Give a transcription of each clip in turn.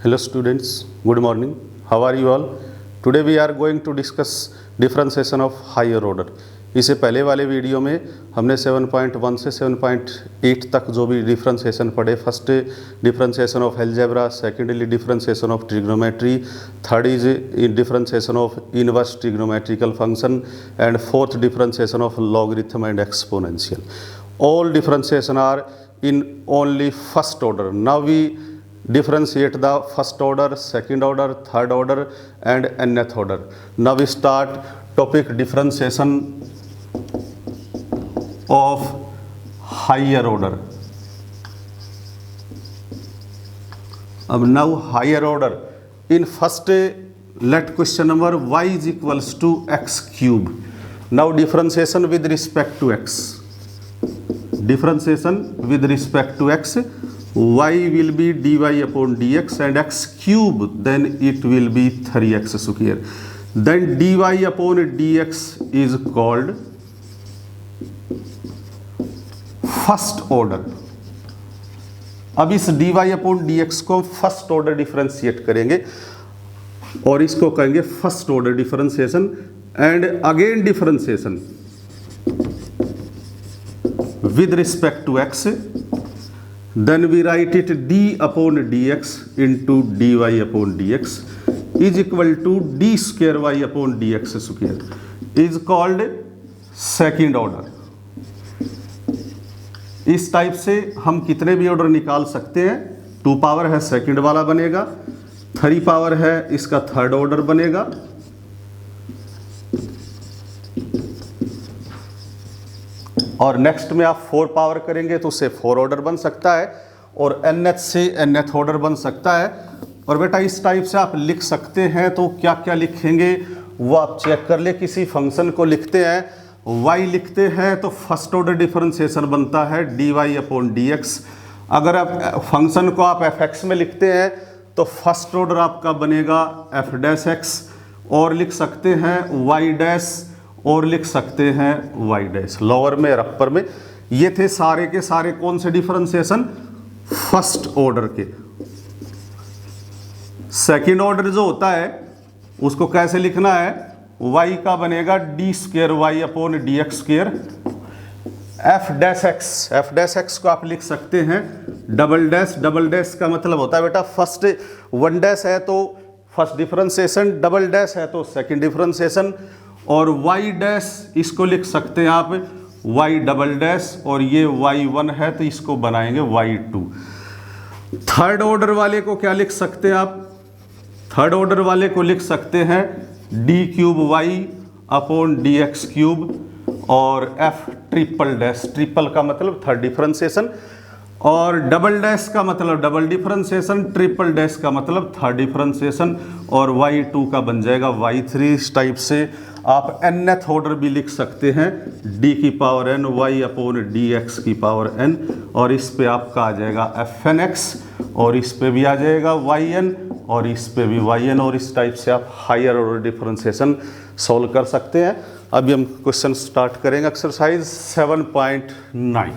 Hello students, good morning. How are you all? Today we are going to discuss differentiation of higher order. इससे पहले वाले video में हमने 7.1 से 7.8 तक जो भी डिफरेंशिएशन पढ़े, first differentiation of algebra, secondly differentiation of trigonometry, third is differentiation of inverse trigonometrical function and fourth differentiation of logarithm and exponential. All differentiation are in only first order. Now we differentiate the first order, second order, third order and nth order. Now we start topic differentiation of higher order. Now higher order. In first let question number y is equals to x cube. Now differentiation with respect to x. Differentiation with respect to x, y will be dy upon dx and x cube, then it will be 3x square. Then dy upon dx is called first order. अब इस dy upon dx को first order differentiate करेंगे और इसको कहेंगे first order differentiation and again differentiation with respect to x, then we write it d upon dx into dy upon dx is equal to d square y upon dx square is called second order. इस type से हम कितने भी order निकाल सकते हैं. 2 power है second वाला बनेगा, 3 पावर है इसका थर्ड ऑर्डर बनेगा, और नेक्स्ट में आप 4 पावर करेंगे तो उससे 4 ऑर्डर बन सकता है और nth से nth ऑर्डर बन सकता है. और बेटा इस टाइप से आप लिख सकते हैं. तो क्या क्या लिखेंगे वो आप चेक कर ले. किसी फंक्शन को लिखते हैं, y लिखते हैं तो फर्स्ट ऑर्डर डिफरेंशिएशन बनता है dy अपॉन dx. अगर आप फंक्शन को आप fx में लिखते हैं तो फर्स्ट ऑर्डर आपका बनेगा f डैश x, और लिख सकते हैं y डैश, और लिख सकते हैं y डैश. लोअर में और अपर में ये थे सारे के सारे कौन से डिफरेंशिएशन, फर्स्ट ऑर्डर के. सेकंड ऑर्डर जो होता है उसको कैसे लिखना है, y का बनेगा D square y upon d x square. f dash x को आप लिख सकते हैं डबल डैश. डबल डैश का मतलब होता है बेटा फर्स्ट 1 डैश है तो फर्स्ट डिफरेंशिएशन, डबल डैश है तो सेकंड डिफरेंशिएशन, और y डैश इसको लिख सकते हैं आप y डबल डैश, और ये y1 है तो इसको बनाएंगे y2. थर्ड ऑर्डर वाले को क्या लिख सकते हैं आप, थर्ड ऑर्डर वाले को लिख सकते हैं d cube y upon d x cube और f ट्रिपल डैश. ट्रिपल का मतलब थर्ड डिफरेंशिएशन, और डबल डैश का मतलब डबल डिफरेंशिएशन, ट्रिपल डैश का मतलब थर्ड डिफरेंशिएशन, और y2 का बन जाएगा y3. इस टाइप से आप nth ऑर्डर भी लिख सकते हैं d की power n y upon dx की पावर n, और इस पे आपका आ जाएगा fnx, और इस पे भी आ जाएगा yn, और इस पे भी yn, और इस टाइप से आप हायर ऑर्डर डिफरेंशिएशन सॉल्व कर सकते हैं. अभी हम क्वेश्चन स्टार्ट करेंगे. एक्सरसाइज 7.9.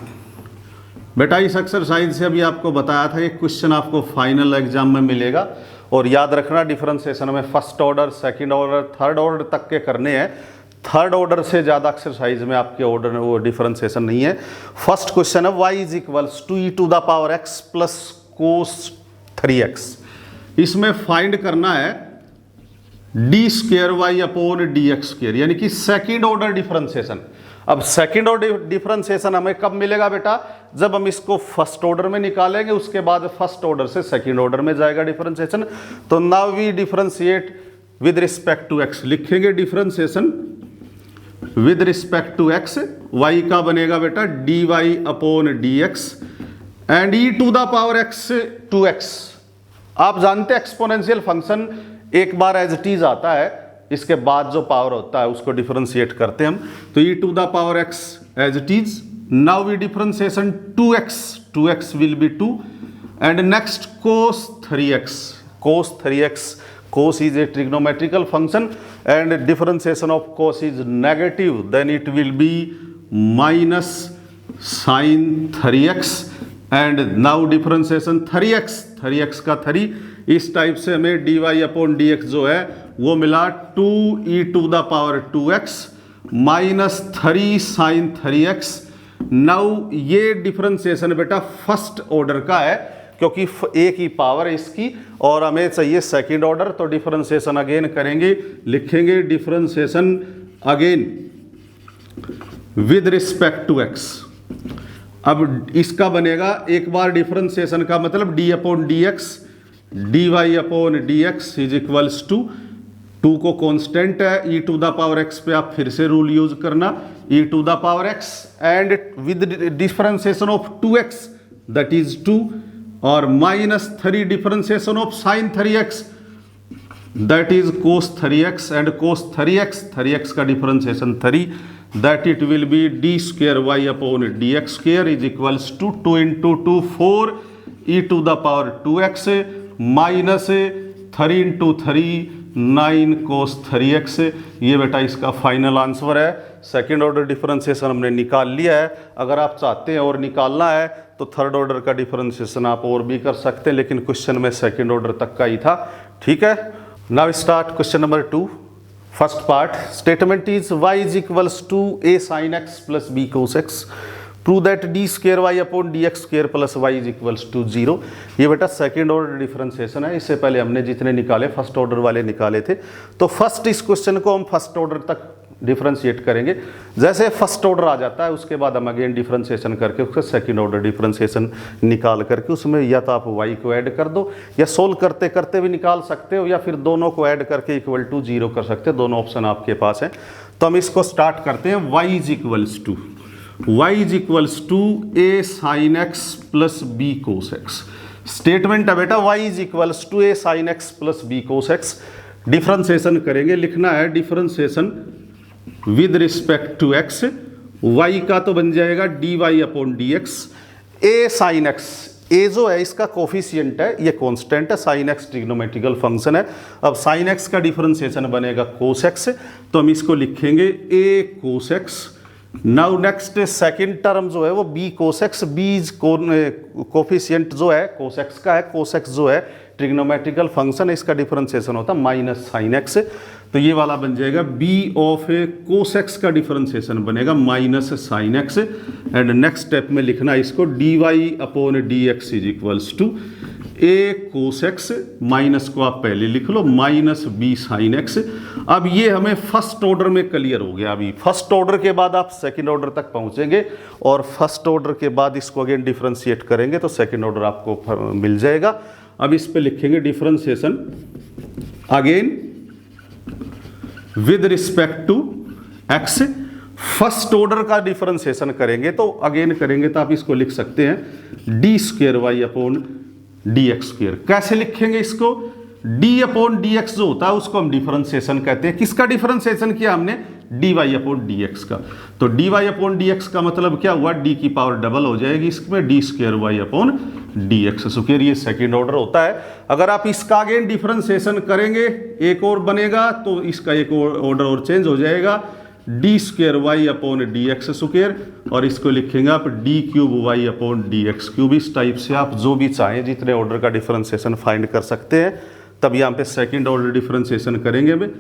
बेटा इस एक्सरसाइज से अभी आपको बताया था एक क्वेश्चन आपको फाइनल एग्जाम में मिलेगा, और याद रखना डिफरेंशिएशन में first order, second order, third order तक के करने हैं. थर्ड ऑर्डर से ज़्यादा एक्सरसाइज में आपके ऑर्डर वो डिफरेंशिएशन नहीं है. फर्स्ट क्वेश्चन है y is equals to e to the power x plus cos 3x. इसमें फाइंड करना है d square y upon d x square, यानी कि सेकेंड ऑर्डर डिफरेंशिएशन. अब सेकेंड ऑर्डर डिफरेंशिएशन हमें कब मिलेगा बेटा, जब हम इसको फर्स्ट ऑर्डर में निकालेंगे, उसके बाद फर्स्ट ऑर्डर से सेकेंड ऑर्डर में जाएगा डिफरेंशिएशन. तो now we differentiate with respect to x. लिखेंगे differentiation with respect to x. y का बनेगा बेटा dy upon dx and e to the power x 2x. आप जानते हैं एक्सपोनेंशियल फंक्शन एक बार एज इट इज आता है, इसके बाद जो पावर होता है उसको डिफरेंशिएट करते हैं हम. तो e to the power x as it is. Now we differentiation 2x will be 2 and next cos 3x. cos is a trigonometrical function and differentiation of cos is negative, then it will be minus sin 3x and now differentiation 3x का 3 इस type से हमें dy/dx जो है वो मिला 2e⁻²x minus 3 sin 3x। Now ये differentiation बेटा फर्स्ट ऑर्डर का है क्योंकि एक ही पावर है इसकी और हमें चाहिए सेकंड ऑर्डर। तो डिफरेंशिएशन अगेन करेंगे, लिखेंगे differentiation again with respect to x। अब इसका बनेगा एक बार डिफरेंशिएशन का मतलब d/dx dy/dx is equals to 2 को कांस्टेंट है, e⁻x पे आप फिर से रूल यूज करना, e⁻x and with differentiation of 2x that is 2 और minus 3 differentiation of sin 3x that is cos 3x and cos 3x का differentiation 3 that it will be d²y/dx² is equals to 2 into 2 4 e⁻²x minus 3 into 3 9 cos 3x। ये बेटा इसका final answer है। Second order differentiation हमने निकाल लिया है। अगर आप चाहते हैं और निकालना है तो थर्ड ऑर्डर का डिफरेंशिएशन आप और भी कर सकते हैं, लेकिन क्वेश्चन में सेकेंड ऑर्डर तक का ही था। ठीक है, now start question number 2। First part statement is y is equals to a sin x plus b cos x. Prove that d²y/dx² plus y is equals to 0। ये बेटा सेकेंड ऑर्डर डिफरेंशिएशन है। इससे पहले हमने जितने निकाले फर्स्ट ऑर्डर वाले निकाले थे। तो फर्स्ट इस क्वेश्चन को हम फर्स्ट ऑर्डर तक डिफरेंशिएट करेंगे। जैसे फर्स्ट ऑर्डर आ जाता है उसके बाद हम अगेन डिफरेंशिएशन करके उसका सेकंड ऑर्डर डिफरेंशिएशन निकाल करके उसमें या तो आप y को ऐड कर दो या सोल्व करते करते भी निकाल सकते हो या फिर दोनों को ऐड करके इक्वल टू 0 कर सकते हो। दोनों ऑप्शन आपके पास हैं। तो हम इसको स्टार्ट करते हैं। y is equals to a sin x plus b cos x। Statement है बेटा y is equals to a sin x plus b cos x। Differentiation करेंगे, लिखना है differentiation with respect to x। y का तो बन जाएगा dy/dx a sin x। a जो है इसका कोफिशिएंट है, ये कांस्टेंट है, sin x ट्रिग्नोमेट्रिकल फंक्शन है। अब sin x का डिफरेंशिएशन बनेगा cos x, तो हम इसको लिखेंगे a cos x। Now next second term जो है वो b cos x। b coefficient जो है cos x का है, cos x जो है ट्रिग्नोमेट्रिकल फंक्शन है, इसका डिफरेंशिएशन होता है माइनस sin x। तो ये वाला बन जाएगा b ऑफ cos x का डिफरेंशिएशन बनेगा minus sin x। And next step में लिखना इसको dy/dx is equals to a cos x minus को आप पहले लिख लो माइनस b sin x। अब ये हमें फर्स्ट ऑर्डर में क्लियर हो गया। अभी फर्स्ट ऑर्डर के बाद आप सेकंड ऑर्डर तक पहुंचेंगे और फर्स्ट ऑर्डर के बाद इसको अगेन डिफरेंशिएट करेंगे तो सेकंड ऑर्डर आपको मिल जाएगा। अब इस पे लिखेंगे differentiation again with respect to x। First order का डिफरेंशिएशन करेंगे तो अगेन करेंगे तो आप इसको लिख सकते हैं d²y/dx²। कैसे लिखेंगे इसको? d/dx जो होता है उसको हम डिफरेंशिएशन कहते हैं। किसका डिफरेंशिएशन किया हमने? dy/dx का। तो dy/dx का मतलब क्या हुआ? d की पावर डबल हो जाएगी इसमें d²y/dx²। ये सेकेंड ऑर्डर होता है। अगर आप इसका अगेन डिफरेंशिएशन करेंगे एक और बनेगा तो इसका एक ऑर्डर और चेंज हो जाएगा d²y/dx² और इसको लिखेंगे आप d³ y/dx³। इस टाइप से आप जो भी चाहें जितने ऑर्डर का डिफरेंशिएशन फाइंड कर सकते हैं। तब यहाँ पे सेकेंड ऑर्डर डिफरेंशिएशन करेंगे हमें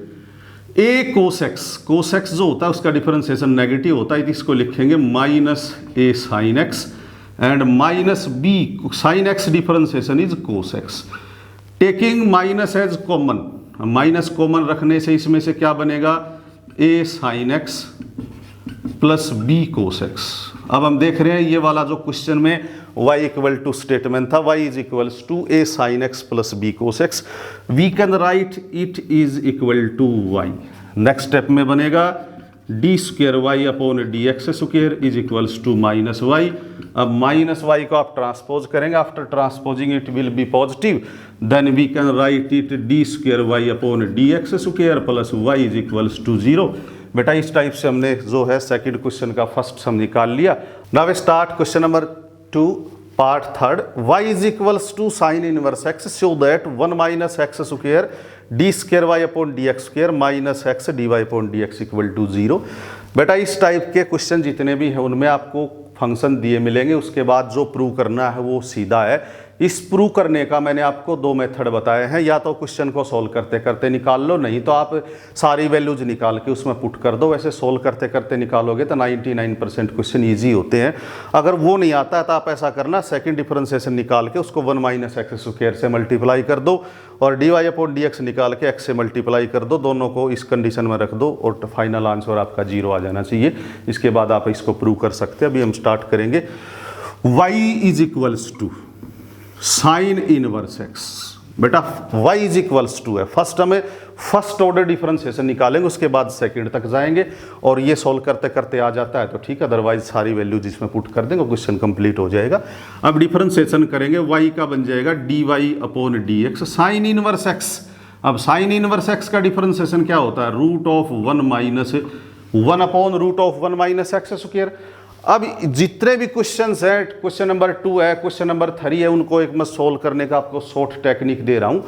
a cos x। cos x जो होता है उसका डिफरेंशिएशन नेगेटिव होता है, इसको लिखेंगे minus a sin x and minus b sin x differentiation is cos x। Taking minus as common, minus common रखने से इसमें से क्या बनेगा? a sin x plus b cos x। अब हम देख रहे हैं ये वाला जो क्वेश्चन में y इक्वल टू स्टेटमेंट था, y is equals to a sin x plus b cos x। We can write it is equal to y। Next step में बनेगा d²y/dx² is equals to minus y। अब minus y को आप transpose करेंगे, after transposing it will be positive, then we can write it d²y/dx² plus y is equals to 0। बेटा इस type से हमने जो है सेकंड क्वेश्चन का फर्स्ट हम निकाल लिया। Now start question number 2 part third. y is equals to sine inverse x so that 1 minus x² d²y/dx² minus x dy/dx equal to 0। बेटा इस टाइप के क्वेश्चन जितने भी हैं उनमें आपको फंक्शन दिए मिलेंगे, उसके बाद जो प्रूव करना है वो सीधा है इस प्रूव करने का मैंने आपको 2 मेथड बताए हैं, या तो क्वेश्चन को सोल्व करते करते निकाल लो, नहीं तो आप सारी वैल्यूज निकाल के उसमें पुट कर दो। वैसे सोल्व करते करते निकालोगे तो 99% क्वेश्चन ईजी होते हैं। अगर वो नहीं आता है तो आप ऐसा करना, सेकंड डिफरेंशिएशन निकाल के उसको 1 - x स्क्वायर से मल्टीप्लाई कर दो और dy/dx निकाल के x से मल्टीप्लाई कर दो, दोनों को इस कंडीशन में रख दो और फाइनल आंसर आपका 0 आ जाना चाहिए। इसके बाद आप इसको प्रूव कर सकते हैं। अभी हम स्टार्ट करेंगे। y = sign inverse x। बेटा y = है, फर्स्ट हमें फर्स्ट ऑर्डर डिफरेंशिएशन निकालेंगे, उसके बाद सेकंड तक जाएंगे और ये सॉल्व करते करते आ जाता है तो ठीक है, अदरवाइज सारी वैल्यू जिसमें पुट कर देंगे क्वेश्चन कंप्लीट हो जाएगा। अब डिफरेंशिएशन करेंगे, y का बन जाएगा dy/dx साइन इनवर्स x। अब साइन इनवर्स x का डिफरेंशिएशन क्या होता है? √(1 - x स्क्वायर। अब जितने भी क्वेश्चंस है, क्वेश्चन नंबर 2 है, क्वेश्चन नंबर 3 है, उनको एक मैं सोल्व करने का आपको शॉर्ट टेक्निक दे रहा हूं।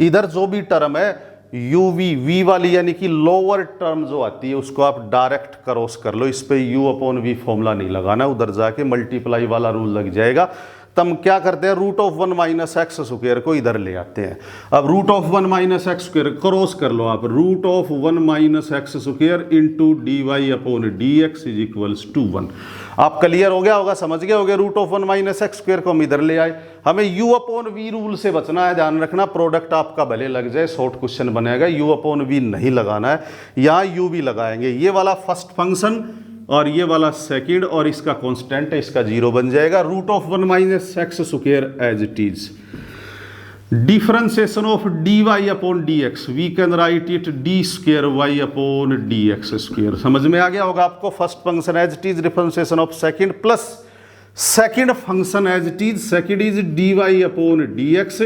इधर जो भी टर्म है uv v वाली यानी कि लोअर टर्म जो आती है उसको आप डायरेक्ट क्रॉस कर लो, इस पे u/v फॉर्मूला नहीं लगाना, उधर जाके मल्टीप्लाई वाला रूल लग जाएगा। तब क्या करते हैं, √(1 - x स्क्वायर को इधर ले आते हैं। अब √(1 - x स्क्वायर क्रॉस कर लो आप, √(1 - x स्क्वायर इंटू dy/dx = 1। आप क्लियर हो गया होगा, समझ गए होगे। √(1 - x स्क्वायर को हम इधर ले आए। हमें u/v रूल से बचना है, ध्यान रखना प्रोडक्ट आपका भले लग जाए, शॉर्ट क्वेश्चन बनेगा, u/v नहीं लगाना है, यहाँ u भी लगाएंगे। ये वाला फर्स्ट फंक्शन और ये वाला सेकंड और इसका कांस्टेंट है, इसका 0 बन जाएगा। √(1 - x square as it is. Differentiation of dy/dx we can write it d²y/dx square. समझ में आ गया होगा आपको। First function as it is, differentiation of second plus second function as it is, second is dy/dx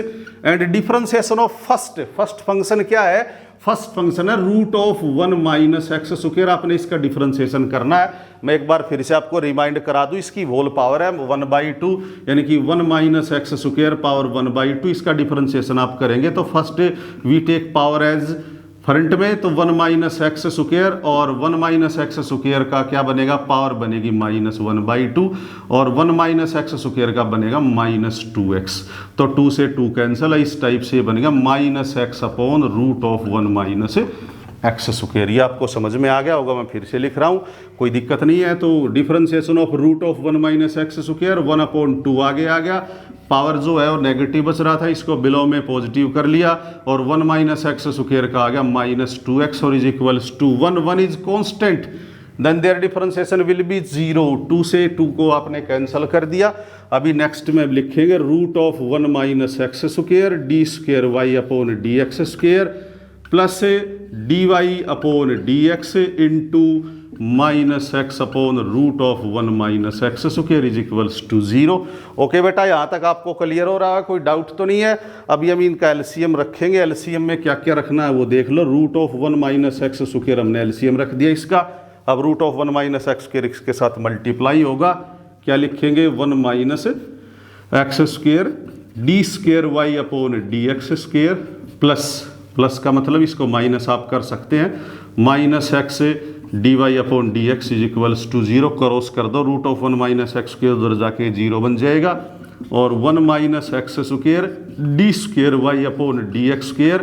and differentiation of first function क्या है? First function है √(1 - x square. आपने इसका डिफरेंशिएशन करना है। मैं एक बार फिर से आपको रिमाइंड करा दूं, इसकी होल पावर है 1/2 यानी कि 1 - x स्क्वायर पावर 1/2। इसका डिफरेंशिएशन आप करेंगे तो first we take power as front में, तो 1 - x स्क्वायर और 1 - x स्क्वायर का क्या बनेगा? पावर बनेगी -1/2 और 1 - x स्क्वायर का बनेगा -2x। तो 2 से 2 कैंसिल है, इस टाइप से बनेगा -x/√(1 - x स्क्वायर। ये आपको समझ में आ गया होगा, मैं फिर से लिख रहा हूँ, कोई दिक्कत नहीं है। तो डिफरेंशिएशन ऑफ √(1 - x स्क्वायर 1/2 आगे आ गया, पावर जो है वो नेगेटिव बच रहा था, इसको बिलो में पॉजिटिव कर लिया और 1 - x स्क्वायर का आ गया -2x और = 1 is constant, then their differentiation will be 0। 2 से 2 को आपने कैंसिल कर दिया। अभी नेक्स्ट में लिखेंगे √(1 - x square d²y/dx square plus dy/dx into -x/√(1 - x square = 0। Okay बेटा, यहाँ तक आपको क्लियर हो रहा है, कोई डाउट तो नहीं है। अभी हम इनका एलसीएम रखेंगे। एलसीएम में क्या क्या रखना है वो देख लो। √(1 - x स्क्वायर हमने एलसीएम रख दिया इसका। अब √(1 - x स्क्वायर इसके साथ मल्टीप्लाई होगा, क्या लिखेंगे? 1 - x square d²y/dx square plus का मतलब इसको माइनस आप कर सकते हैं, -x dy/dx = 0। क्रॉस कर दो, √(1 - x स्क्वायर उधर जाके 0 बन जाएगा और 1 - x square d²y/dx square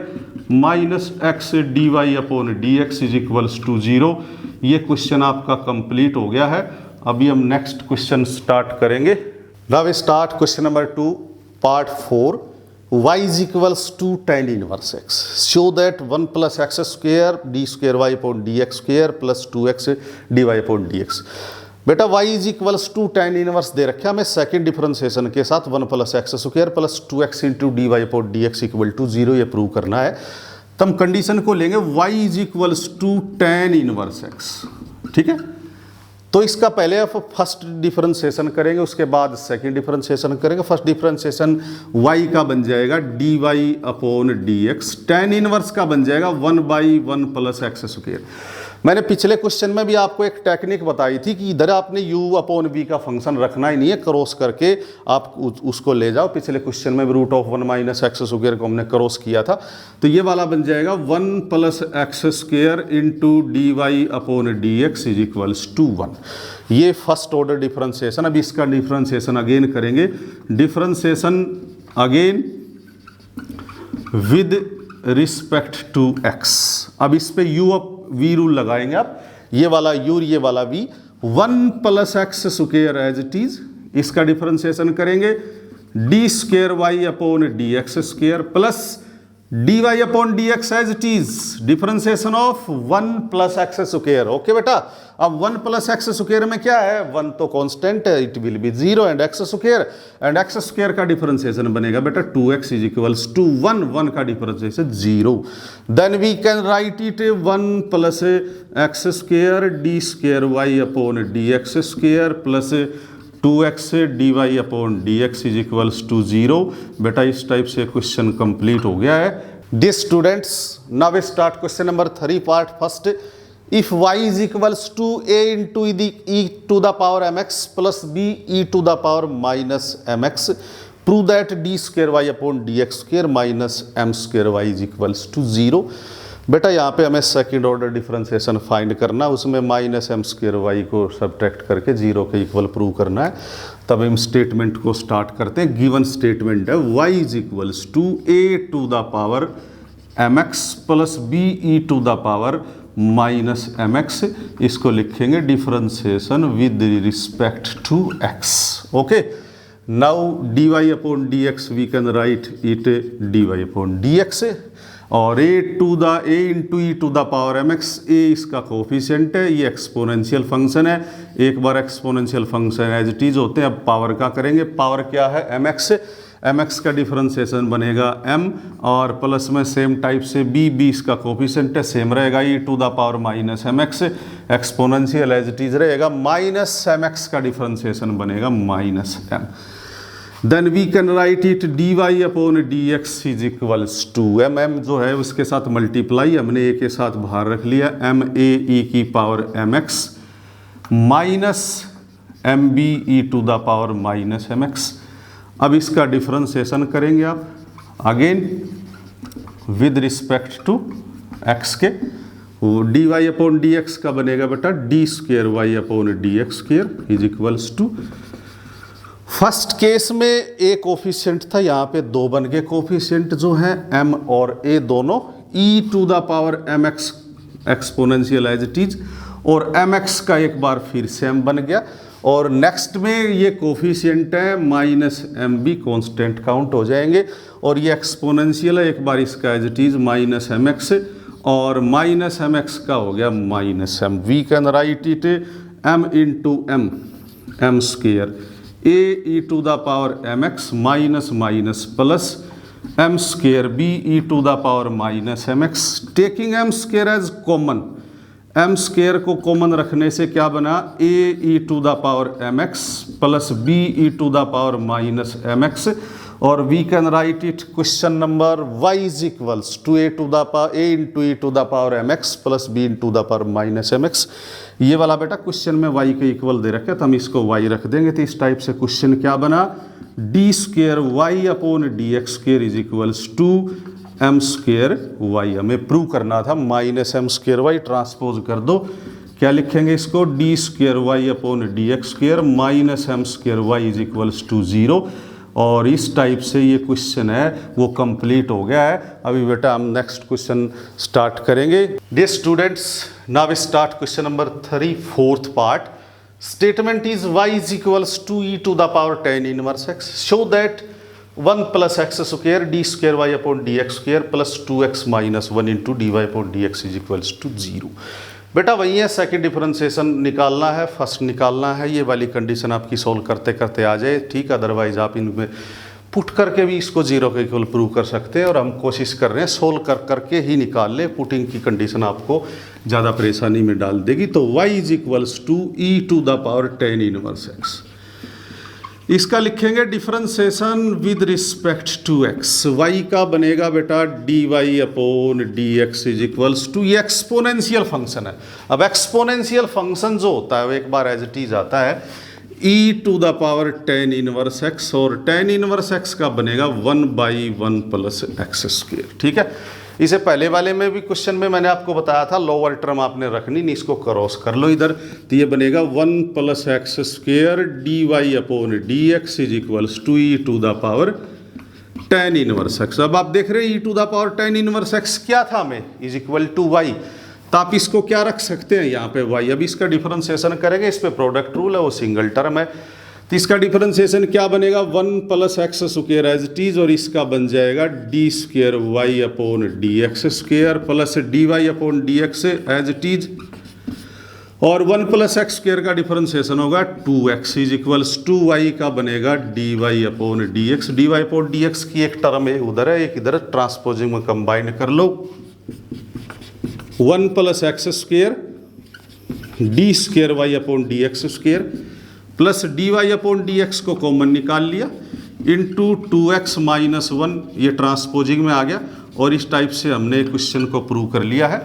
-x dy/dx = 0। ये क्वेश्चन आपका कंप्लीट हो गया है। अभी हम नेक्स्ट क्वेश्चन स्टार्ट करेंगे। Now start question number 2 part 4। y = tan inverse x, show that 1 + x square d²y/dx square plus 2x dy/dx। बेटा y = tan इनवर्स दे रखा है हमें सेकंड डिफरेंशिएशन के साथ 1 + x square plus 2x dy/dx = 0। ये prove करना है। तो हम कंडीशन को लेंगे y = tan इनवर्स x, ठीक है। तो इसका पहले आप फर्स्ट डिफरेंशिएशन करेंगे, उसके बाद सेकंड डिफरेंशिएशन करेंगे। फर्स्ट डिफरेंशिएशन y का बन जाएगा dy/dx, tan इनवर्स का बन जाएगा 1/1 + x स्क्वायर। मैंने पिछले क्वेश्चन में भी आपको एक टेक्निक बताई थी कि इधर आपने u/v का फंक्शन रखना ही नहीं है, क्रॉस करके आप उसको ले जाओ। पिछले क्वेश्चन में √(1 - x स्क्वायर को हमने क्रॉस किया था, तो ये वाला बन जाएगा 1 + x स्क्वायर इंटू dy/dx = 1। ये फर्स्ट ऑर्डर डिफरेंशिएशन। अब इसका डिफरेंशिएशन अगेन करेंगे। Differentiation again with respect to x। अब इस पे u अब v रूल लगाएंगे आप, ये वाला u ये वाला v, 1 plus x square as it is, इसका डिफरेंशिएशन करेंगे d square y upon d x square plus d y upon d x as it is, differentiation of 1 plus x square. Okay बेटा, अब 1 plus x square में क्या है, 1 तो constant है, it will be 0 and x square का differentiation बनेगा बेटा 2x इज इक्वल्स टू 1 का differentiation 0। Then we can write it 1 plus x square d square y upon d x square plus 2x d y upon d x is equals to 0। बेटा इस type से question complete हो गया है। Dear students, now we start question number 3 part first. If y is equals to a into e to the power mx plus b e to the power minus mx, prove that d square y upon d x square minus m square y is equals to 0। बेटा यहाँ पे हमें second order differentiation find करना, उसमें minus m square Y को subtract करके 0 के equal prove करना है। तब हम स्टेटमेंट को स्टार्ट करते हैं। गिवन स्टेटमेंट है y is equals to a to the power mx plus b e to the power minus mx, इसको लिखेंगे differentiation with respect to x। Okay, now dy upon dx we can write it dy upon dx, और a into e to the power mx, a इसका coefficient है, ये exponential function है, एक बार exponential function as it is होते हैं। अब पावर का करेंगे, पावर क्या है mx का डिफरेंशिएशन बनेगा m, और प्लस में सेम टाइप से b इसका कोफिशिएंट है, सेम रहेगा e to the power minus mx, exponential as it is रहेगा, माइनस mx का डिफरेंशिएशन बनेगा minus m। Then we can write it d y upon d x is equals to m जो है उसके साथ multiply, हमने a के साथ बाहर रख लिया, m a e की power mx minus m b e to the power minus mx। अब इसका डिफरेंशिएशन करेंगे आप again with respect to x के, d y upon d x का बनेगा बेटा d square y upon d x square is equals to, first case में a coefficient था, यहाँ पे 2 बन गए कोफिशिएंट जो हैं m और a दोनों, e to the power mx exponential as it is, और mx का एक बार फिर से m बन गया, और नेक्स्ट में ये कोफिशिएंट है minus m b constant count हो जाएंगे, और ये एक्सपोनेंशियल है, एक बार इसका as it is minus m x, और माइनस एम एक्स का हो गया minus m. We can write it m into m square a e to the power mx minus minus plus m square b e to the power minus mx, taking m square as common, m square को common रखने से क्या बना a e to the power mx plus b e to the power minus mx, और we can write it question number y is equals to a to the power a into e to the power mx plus b into the power minus mx। ये वाला बेटा question में y के equal दे रखे, तो हम इसको y रख देंगे, तो इस टाइप से क्वेश्चन क्या बना, d square y upon d x square is equals to m square y. हमें प्रूव करना था minus m square y, transpose कर दो, क्या लिखेंगे इसको, d square y upon d x square minus m square y is equals to 0, और इस टाइप से ये क्वेश्चन है वो कंप्लीट हो गया है। अभी बेटा हम नेक्स्ट क्वेश्चन स्टार्ट करेंगे। Dear students, now we start question number 3 fourth part. Statement is y is equals to e to the power tan inverse x, show that 1 plus x square d square y upon d x square plus 2x minus 1 into d y upon d x is equals to 0। बेटा वही है, second differentiation निकालना है, first निकालना है, ये वाली condition आपकी सोल्व करते करते आ जाए, ठीक। अदरवाइज आप इनमें पुट करके भी इसको 0 के इक्वल प्रूव कर सकते हैं, और हम कोशिश कर रहे हैं सोल्व करके ही निकाल ले, पुटिंग की कंडीशन आपको ज़्यादा परेशानी में डाल देगी। तो y is equals to e to the power tan inverse x, इसका लिखेंगे differentiation with respect to x। y का बनेगा बेटा dy upon dx is equals to, ये एक्सपोनेंशियल फंक्शन है। अब एक्सपोनेंशियल फंक्शन जो होता है वो एक बार एज इट इज आता है e to the power tan inverse x, और tan इनवर्स x का बनेगा 1/1 प्लस एक्स स्क्वायर, ठीक है। इसे पहले वाले में भी क्वेश्चन में मैंने आपको बताया था, लोअर टर्म आपने रखनी नहीं, इसको क्रॉस कर लो इधर, तो ये बनेगा 1 plus x square d y upon d x is equals to e to the power tan inverse x। अब आप देख रहे हैं e⁻ tan इनवर्स x क्या था हमें, इज इक्वल टू y। तो आप इसको क्या रख सकते हैं यहाँ पे y। अब इसका डिफरेंशिएशन करेंगे, इस पे प्रोडक्ट रूल है, वो सिंगल टर्म है। तो इसका डिफरेंशिएशन क्या बनेगा, 1 + x² एज इट इज, और इसका बन जाएगा d² y/dx² plus dy/dx as it is, और 1 + x² का डिफरेंशिएशन होगा 2x is equals to y का बनेगा dy/dx। dy/dx की एक टर्म है उधर है, एक इधर, ट्रांसपोजिंग में कंबाइन कर लो। 1 + x² d² y/dx² plus dy/dx को कॉमन निकाल लिया, इंटू 2x - 1, ये ट्रांसपोजिंग में आ गया। और इस टाइप से हमने क्वेश्चन को प्रूव कर लिया है।